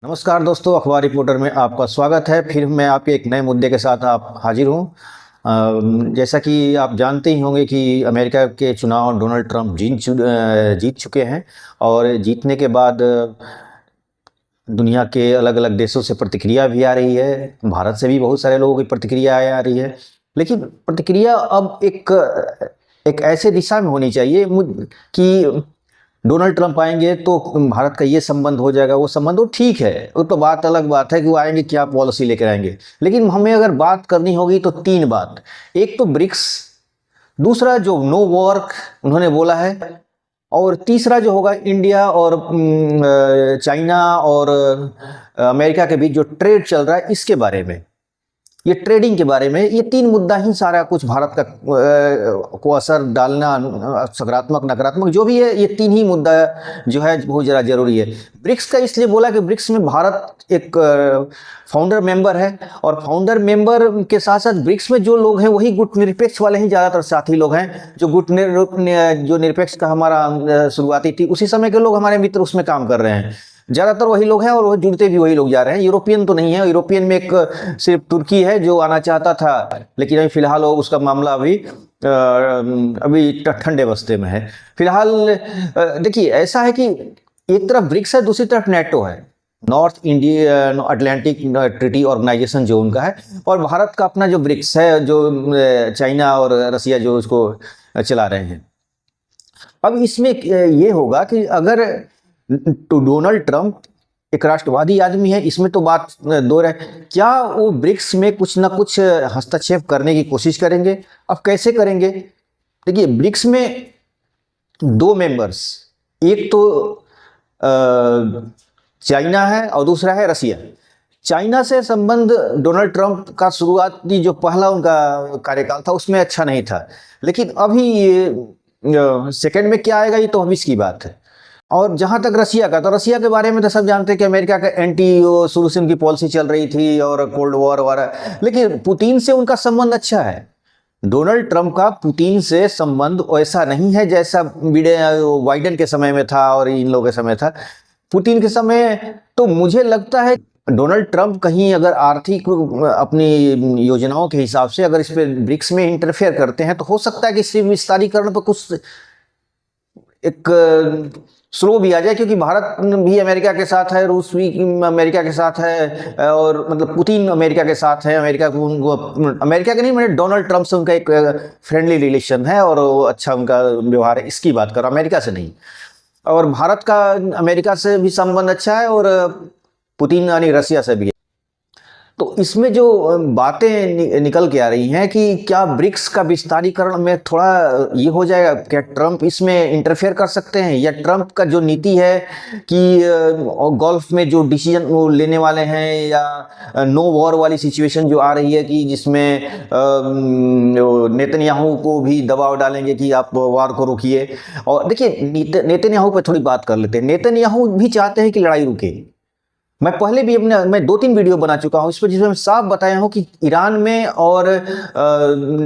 नमस्कार दोस्तों, अखबार रिपोर्टर में आपका स्वागत है। फिर मैं आपके एक नए मुद्दे के साथ आप हाजिर हूँ। जैसा कि आप जानते ही होंगे कि अमेरिका के चुनाव डोनाल्ड ट्रंप जीत चुके हैं और जीतने के बाद दुनिया के अलग अलग देशों से प्रतिक्रिया भी आ रही है। भारत से भी बहुत सारे लोगों की प्रतिक्रिया आ रही है, लेकिन प्रतिक्रिया अब एक एक ऐसे दिशा में होनी चाहिए कि डोनाल्ड ट्रंप आएंगे तो भारत का ये संबंध हो जाएगा, वो संबंध वो ठीक है, वो तो बात अलग बात है कि वो आएंगे क्या पॉलिसी लेकर आएंगे। लेकिन हमें अगर बात करनी होगी तो तीन बात। एक तो ब्रिक्स, दूसरा जो नो वॉर उन्होंने बोला है, और तीसरा जो होगा इंडिया और चाइना और अमेरिका के बीच जो ट्रेड चल रहा है इसके बारे में, ये ट्रेडिंग के बारे में। ये तीन मुद्दा ही सारा कुछ भारत का को असर डालना, सकारात्मक नकारात्मक जो भी है, ये तीन ही मुद्दा जो है बहुत ज़रा जरूरी है। ब्रिक्स का इसलिए बोला कि ब्रिक्स में भारत एक फाउंडर मेंबर है, और फाउंडर मेंबर के साथ साथ ब्रिक्स में जो लोग हैं वही गुट निरपेक्ष वाले ही ज़्यादातर साथी लोग हैं। जो जो निरपेक्ष का हमारा शुरुआती थी उसी समय के लोग हमारे मित्र उसमें काम कर रहे हैं, ज़्यादातर वही लोग हैं और वो जुड़ते भी वही लोग जा रहे हैं। यूरोपियन तो नहीं है, यूरोपियन में एक सिर्फ तुर्की है जो आना चाहता था, लेकिन अभी फिलहाल वो उसका मामला अभी ठंडे बस्ते में है फिलहाल। देखिए ऐसा है कि एक तरफ ब्रिक्स है, दूसरी तरफ नेटो है, North Indian Atlantic Treaty Organization जो उनका है, और भारत का अपना जो ब्रिक्स है जो चाइना और रसिया जो उसको चला रहे हैं। अब इसमें ये होगा कि अगर तो डोनाल्ड ट्रंप एक राष्ट्रवादी आदमी है, इसमें तो बात दो रहे, क्या वो ब्रिक्स में कुछ ना कुछ हस्तक्षेप करने की कोशिश करेंगे? अब कैसे करेंगे? देखिए ब्रिक्स में दो मेंबर्स, एक तो चाइना है और दूसरा है रसिया। चाइना से संबंध डोनाल्ड ट्रंप का शुरुआती जो पहला उनका कार्यकाल था उसमें अच्छा नहीं था, लेकिन अभी ये सेकंड में क्या आएगा ये तो भविष्य की बात है। और जहां तक रसिया का, तो रसिया के बारे में तो सब जानते हैं कि अमेरिका का एंटी शुरू से उनकी पॉलिसी चल रही थी और कोल्ड वॉर वगैरह, लेकिन पुतिन से उनका संबंध अच्छा है। डोनाल्ड ट्रंप का पुतिन से संबंध ऐसा नहीं है जैसा बाइडेन के समय में था और इन लोगों के समय था। पुतिन के समय तो मुझे लगता है डोनाल्ड ट्रंप कहीं अगर आर्थिक अपनी योजनाओं के हिसाब से अगर इस पे ब्रिक्स में इंटरफेयर करते हैं तो हो सकता है कि इस विस्तारीकरण पर कुछ एक स्लो भी आ जाए, क्योंकि भारत भी अमेरिका के साथ है, रूस भी अमेरिका के साथ है, और मतलब पुतिन अमेरिका के साथ है। अमेरिका के नहीं, मतलब डोनाल्ड ट्रंप से उनका एक फ्रेंडली रिलेशन है और अच्छा उनका व्यवहार है, इसकी बात कर, अमेरिका से नहीं। और भारत का अमेरिका से भी संबंध अच्छा है और पुतिन यानी रसिया से भी है। तो इसमें जो बातें निकल के आ रही हैं कि क्या ब्रिक्स का विस्तारीकरण में थोड़ा ये हो जाएगा, क्या ट्रंप इसमें इंटरफेयर कर सकते हैं, या ट्रंप का जो नीति है कि गल्फ में जो डिसीजन वो लेने वाले हैं, या नो वॉर वाली सिचुएशन जो आ रही है कि जिसमें नेतन्याहू को भी दबाव डालेंगे कि आप वार को रोकिए। और देखिए नेतन्याहू पर थोड़ी बात कर लेते हैं। नेतन्याहू भी चाहते हैं कि लड़ाई रुके। मैं पहले भी मैं 2-3 वीडियो बना चुका हूं इस पर, जिसमें मैं साफ बताया हूं कि ईरान में और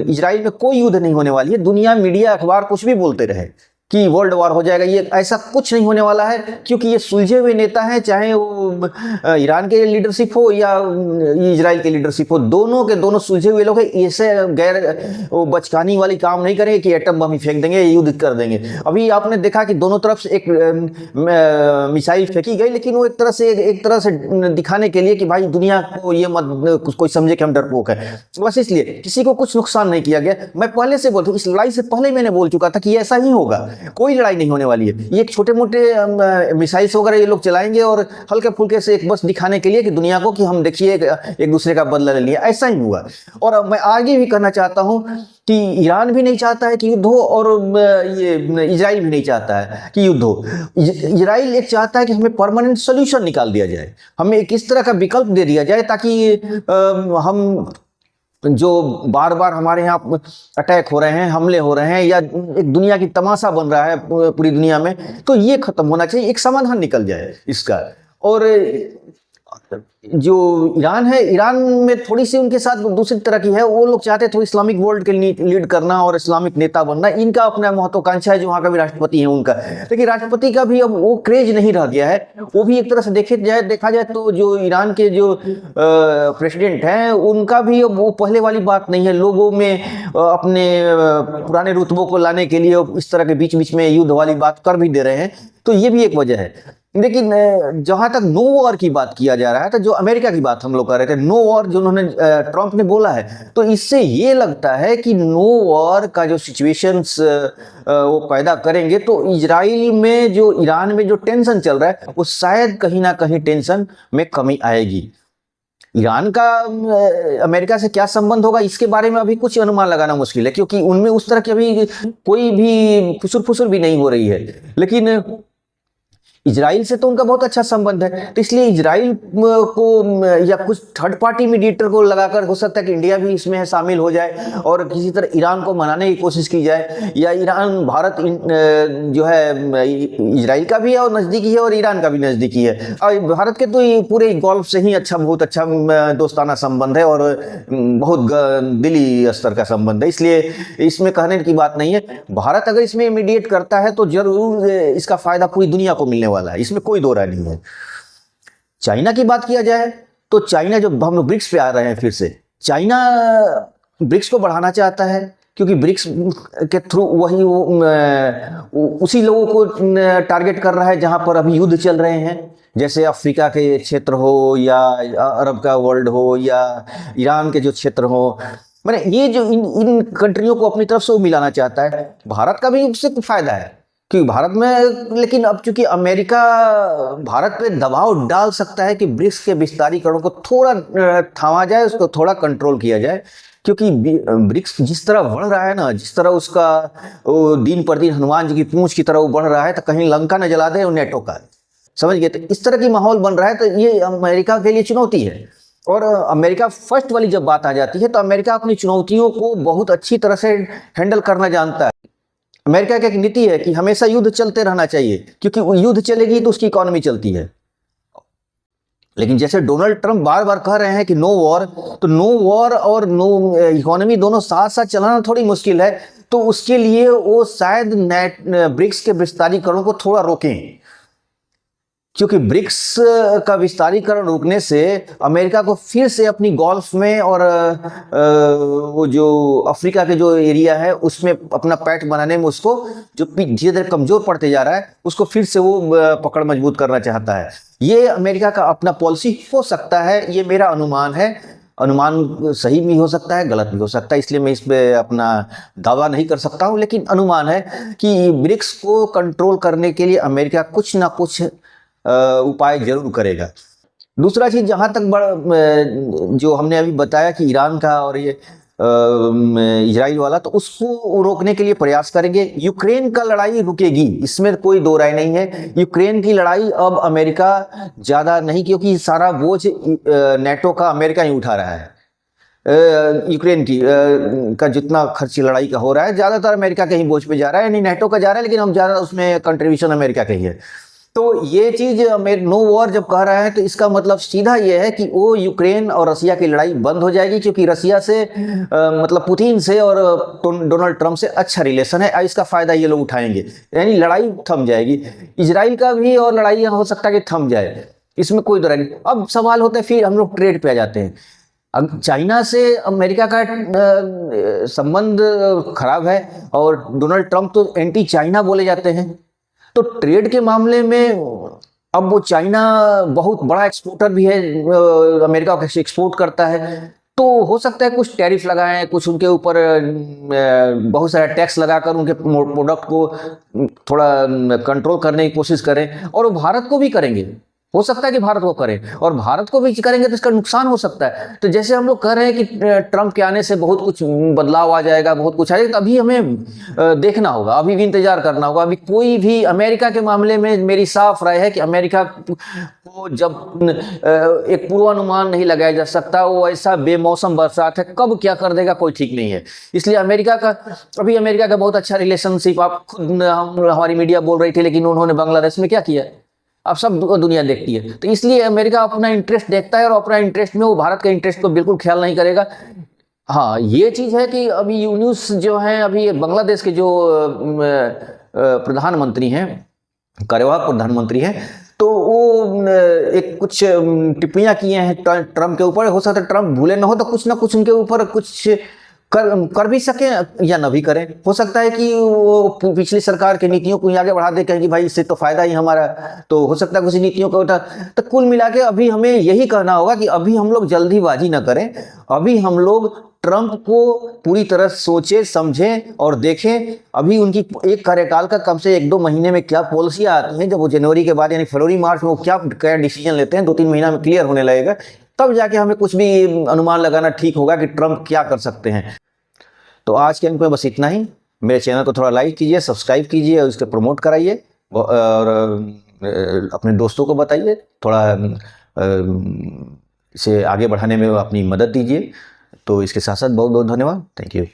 इजराइल में कोई युद्ध नहीं होने वाली है। दुनिया, मीडिया, अखबार कुछ भी बोलते रहे कि वर्ल्ड वॉर हो जाएगा, ये ऐसा कुछ नहीं होने वाला है, क्योंकि ये सुलझे हुए नेता हैं, चाहे वो ईरान के लीडरशिप हो या इजराइल के लीडरशिप हो, दोनों के दोनों सुलझे हुए लोग हैं। ऐसे गैर वो बचकानी वाली काम नहीं करेंगे कि एटम बम ही फेंक देंगे, युद्ध कर देंगे। अभी आपने देखा कि दोनों तरफ से एक मिसाइल फेंकी गई, लेकिन वो एक तरह से दिखाने के लिए कि भाई दुनिया को ये मत कोई समझे कि हम डरपोक है, बस इसलिए किसी को कुछ नुकसान नहीं किया गया। मैं पहले से बोलता हूँ, इस लड़ाई से पहले मैंने बोल चुका था कि ऐसा ही होगा, कोई लड़ाई नहीं होने वाली है। ये छोटे मोटे मिसाइल्स वगैरह ये लोग चलाएंगे और हल्के फुल्के से एक बस दिखाने के लिए कि दुनिया को कि हम देखिए एक दूसरे का बदला ले लिया, ऐसा ही हुआ। और मैं आगे भी कहना चाहता हूं कि ईरान भी नहीं चाहता है कि युद्ध हो, और ये इजराइल भी नहीं चाहता है कि युद्ध हो। इजराइल एक चाहता है कि हमें परमानेंट सोल्यूशन निकाल दिया जाए, हमें एक इस तरह का विकल्प दे दिया जाए ताकि हम जो बार बार हमारे यहाँ अटैक हो रहे हैं, हमले हो रहे हैं, या एक दुनिया की तमाशा बन रहा है पूरी दुनिया में, तो ये खत्म होना चाहिए, एक समाधान निकल जाए इसका। और जो ईरान है, ईरान में थोड़ी सी उनके साथ दूसरी तरह की है। वो लोग चाहते हैं थोड़ी इस्लामिक वर्ल्ड के लीड करना और इस्लामिक नेता बनना, इनका अपना महत्वाकांक्षा है, जो वहाँ का भी राष्ट्रपति है उनका। लेकिन राष्ट्रपति का भी अब वो क्रेज नहीं रह गया है। वो भी एक तरह से देखा जाए तो जो ईरान के जो प्रेसिडेंट हैं उनका भी अब वो पहले वाली बात नहीं है। लोगों में अपने पुराने रुतबों को लाने के लिए इस तरह के बीच बीच में युद्ध वाली बात कर भी दे रहे हैं, तो ये भी एक वजह है। लेकिन जहां तक नो वॉर की बात किया जा रहा है, तो जो अमेरिका की बात हम लोग कर रहे थे, नो वॉर जो उन्होंने ट्रंप ने बोला है, तो इससे ये लगता है कि नो वॉर का जो सिचुएशंस वो पैदा करेंगे, तो इजराइल में जो ईरान में जो टेंशन चल रहा है वो शायद कहीं ना कहीं टेंशन में कमी आएगी। ईरान का अमेरिका से क्या संबंध होगा, इसके बारे में अभी कुछ अनुमान लगाना मुश्किल है, क्योंकि उनमें उस तरह की अभी कोई भी खुसुर फुसुर भी नहीं हो रही है। लेकिन इजराइल से तो उनका बहुत अच्छा संबंध है, तो इसलिए इजराइल को या कुछ थर्ड पार्टी मीडिएटर को लगाकर, हो सकता है कि इंडिया भी इसमें शामिल हो जाए और किसी तरह ईरान को मनाने की कोशिश की जाए। या ईरान भारत जो है इजराइल का भी है और नज़दीकी है, और ईरान का भी नज़दीकी है। और भारत के तो ये पूरे गल्फ से ही बहुत अच्छा दोस्ताना संबंध है और बहुत दिली स्तर का संबंध है, इसलिए इसमें कहने की बात नहीं है। भारत अगर इसमें मीडिएट करता है तो जरूर इसका फायदा पूरी दुनिया को मिलने वाला है, इसमें कोई दो राय नहीं है। चाइना की बात किया जाए तो चाइना, जो हम लोग ब्रिक्स पे आ रहे हैं फिर से, चाइना ब्रिक्स को बढ़ाना चाहता है, क्योंकि ब्रिक्स के थ्रू वही उसी लोगों को टारगेट कर रहा है जहां पर अभी युद्ध चल रहे हैं, जैसे अफ्रीका के क्षेत्र हो या अरब का वर्ल्ड हो या ईरान के जो क्षेत्र हो। मैंने ये जो इन कंट्रियों को अपनी तरफ से वो मिलाना चाहता है। भारत का भी उससे फायदा है, क्योंकि भारत में, लेकिन अब चूंकि अमेरिका भारत पे दबाव डाल सकता है कि ब्रिक्स के विस्तारीकरण को थोड़ा थामा जाए, उसको थोड़ा कंट्रोल किया जाए, क्योंकि ब्रिक्स जिस तरह बढ़ रहा है ना, जिस तरह उसका दिन पर दिन हनुमान जी की पूंछ की तरह वो बढ़ रहा है, तो कहीं लंका न जला दे वो नेटो का, समझ गए। तो इस तरह की माहौल बन रहा है, तो ये अमेरिका के लिए चुनौती है। और अमेरिका फर्स्ट वाली जब बात आ जाती है, तो अमेरिका अपनी चुनौतियों को बहुत अच्छी तरह से हैंडल करना जानता है। अमेरिका की एक नीति है कि हमेशा युद्ध चलते रहना चाहिए, क्योंकि युद्ध चलेगी तो उसकी इकोनॉमी चलती है। लेकिन जैसे डोनाल्ड ट्रंप बार बार कह रहे हैं कि नो वॉर, तो नो वॉर और नो इकोनॉमी दोनों साथ साथ चलाना थोड़ी मुश्किल है। तो उसके लिए वो शायद ब्रिक्स के विस्तारीकरण को थोड़ा रोकें, क्योंकि ब्रिक्स का विस्तारीकरण रुकने से अमेरिका को फिर से अपनी गल्फ में और वो जो अफ्रीका के जो एरिया है उसमें अपना पैठ बनाने में, उसको जो धीरे धीरे कमजोर पड़ते जा रहा है, उसको फिर से वो पकड़ मजबूत करना चाहता है। ये अमेरिका का अपना पॉलिसी हो सकता है, ये मेरा अनुमान है। अनुमान सही भी हो सकता है, गलत भी हो सकता है, इसलिए मैं इस पे अपना दावा नहीं कर सकता हूँ। लेकिन अनुमान है कि ब्रिक्स को कंट्रोल करने के लिए अमेरिका कुछ ना कुछ उपाय जरूर करेगा। दूसरा चीज, जहां तक जो हमने अभी बताया कि ईरान का और ये इजराइल वाला, तो उसको रोकने के लिए प्रयास करेंगे। यूक्रेन का लड़ाई रुकेगी, इसमें कोई दो राय नहीं है। यूक्रेन की लड़ाई अब अमेरिका ज्यादा नहीं, क्योंकि सारा बोझ नेटो का अमेरिका ही उठा रहा है। यूक्रेन की का जितना खर्च लड़ाई का हो रहा है, ज्यादातर अमेरिका के ही बोझ पे जा रहा है, यानी नेटो का जा रहा है, लेकिन हम ज्यादा उसमें कंट्रीब्यूशन अमेरिका का ही है। तो ये चीज नो वॉर जब कह रहा है, तो इसका मतलब सीधा ये है कि वो यूक्रेन और रसिया की लड़ाई बंद हो जाएगी, क्योंकि रसिया से मतलब पुतिन से और डोनाल्ड ट्रंप से अच्छा रिलेशन है, इसका फायदा ये लोग उठाएंगे, यानी लड़ाई थम जाएगी। इजराइल का भी और लड़ाई हो सकता है कि थम जाए, इसमें कोई दो राय नहीं। अब सवाल होता है, फिर हम लोग ट्रेड पे आ जाते हैं। अब चाइना से अमेरिका का संबंध खराब है और डोनाल्ड ट्रंप तो एंटी चाइना बोले जाते हैं। तो ट्रेड के मामले में अब वो चाइना बहुत बड़ा एक्सपोर्टर भी है, अमेरिका को एक्सपोर्ट करता है, तो हो सकता है कुछ टैरिफ लगाएं, कुछ उनके ऊपर बहुत सारा टैक्स लगाकर उनके प्रोडक्ट को थोड़ा कंट्रोल करने की कोशिश करें, और वो भारत को भी करेंगे। हो सकता है कि भारत को करें, और भारत को भी करेंगे तो इसका नुकसान हो सकता है। तो जैसे हम लोग कह रहे हैं कि ट्रंप के आने से बहुत कुछ बदलाव आ जाएगा, बहुत कुछ आ जाएगा, तो अभी हमें देखना होगा, अभी भी इंतजार करना होगा। अभी कोई भी अमेरिका के मामले में मेरी साफ राय है कि अमेरिका को जब एक पूर्वानुमान नहीं लगाया जा सकता, वो ऐसा बेमौसम बरसात है, कब क्या कर देगा कोई ठीक नहीं है। इसलिए अमेरिका का बहुत अच्छा रिलेशनशिप, आप खुद हमारी मीडिया बोल रही थी, लेकिन उन्होंने बांग्लादेश में क्या किया, अब सब दुनिया देखती है। तो इसलिए अमेरिका अपना इंटरेस्ट देखता है और अपना इंटरेस्ट में वो भारत के इंटरेस्ट को बिल्कुल ख्याल नहीं करेगा। हाँ, ये चीज़ है कि अभी यूनुस जो हैं, अभी बांग्लादेश के जो प्रधानमंत्री हैं, कार्यवाहक प्रधानमंत्री हैं, तो वो एक कुछ टिप्पणियां किए हैं ट्रम्प के ऊपर। हो सकता है ट्रम्प भूले ना कुछ उनके ऊपर कुछ कर भी सके या ना भी करें। हो सकता है कि वो पिछली सरकार की नीतियों को आगे बढ़ा दे, कहें कि भाई इससे तो फायदा ही हमारा, तो हो सकता है कुछ नीतियों को उठा। तो कुल मिला के अभी हमें यही कहना होगा कि अभी हम लोग जल्दीबाजी ना करें, अभी हम लोग ट्रम्प को पूरी तरह सोचे समझें और देखें अभी उनकी एक कार्यकाल का कम से 1-2 महीने में क्या पॉलिसियां आती हैं। जब वो जनवरी के बाद यानी फरवरी मार्च में वो क्या डिसीजन लेते हैं, 2-3 महीना में क्लियर होने लगेगा, तब जाके हमें कुछ भी अनुमान लगाना ठीक होगा कि ट्रम्प क्या कर सकते हैं। तो आज के अंक में बस इतना ही। मेरे चैनल को थोड़ा लाइक कीजिए, सब्सक्राइब कीजिए और इसको प्रमोट कराइए और अपने दोस्तों को बताइए, थोड़ा इसे आगे बढ़ाने में अपनी मदद दीजिए। तो इसके साथ साथ बहुत बहुत धन्यवाद। Thank you.